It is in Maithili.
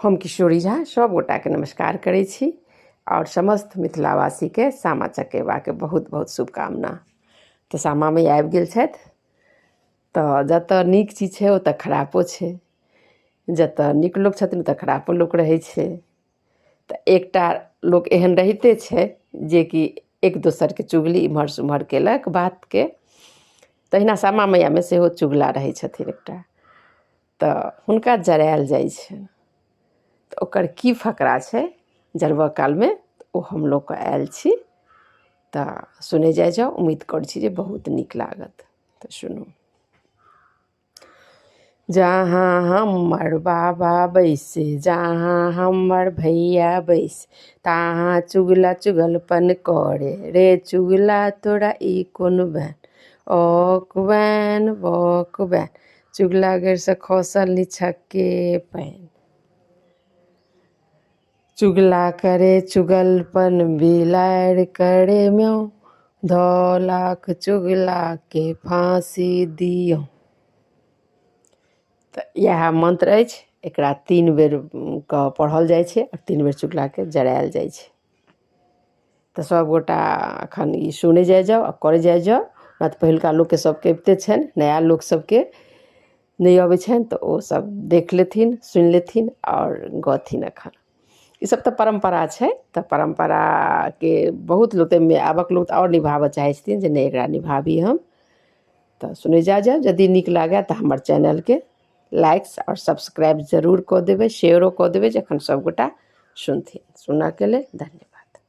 हम किशोरी झा सब गोटा के नमस्कार करै छी और समस्त मिथिलावासी के सामा चकेवा के बहुत बहुत शुभकामना। तो सामा में आबि गेल छथि तऽ जतऽ नीक चीज छै ओतऽ खरापो छै, जतऽ नीक लोक छथिन ओतऽ खरापो लोक रहै छै। तऽ एकटा लोक एहन रहिते छै जे कि एक दोसर के चुगली इम्हर से उम्हर केलक बात के, तहिना सामा मैया में सेहो चुगला रहै छथिन एकटा, तऽ हुनका जरायल जाइ छनि। तऽ ओकर की फकरा छै जरबऽ काल में ओ हम लोग के आयल छी तऽ सुनै जाओ, उम्मीद करै छी जे बहुत नीक लागत। तऽ सुनू। जहाँ हमर बाबा बैसे, जहाँ हमर भैया बैसे, तहाँ चुगला चुगलपन करे रे चुगला तोरा ई कोन बैन, ओक बैन बक बैन, चुगला गर से खसल निछक्के पैन। चुगला करे चुगलपन बिलाड़ि करे म्यों, 10 लाख चुगला के फांसी दियो। तऽ इएह मंत्र अछि, एकरा 3 बेर कऽ पढ़ल जाइ छै और 3 बेर चुगला के जरायल जाइ छै। तऽ सब गोटा अखन ई सुनै जाओ और करे जाओ, ना तऽ पहिलका लोक के सब के अबिते छनि, नया लोक सब के नहीं अबै छनि तऽ ओ सब देख लेथिन, सुनि लेथिन और गथिन। अखन ई सब तऽ परम्परा छै, तऽ परम्परा के बहुत लोग में आबक लोग और निभावऽ चाहै छथिन जे नहीं एकरा निभाबी हम। तऽ सुनै जाओ, यदि नीक लागे तऽ हमर चैनल के लाइक्स और सब्सक्राइब जरूर कऽ देबै, शेयरो कऽ देबै जखन सब गोटा सुनथिन। सुनऽ के लेल धन्यवाद।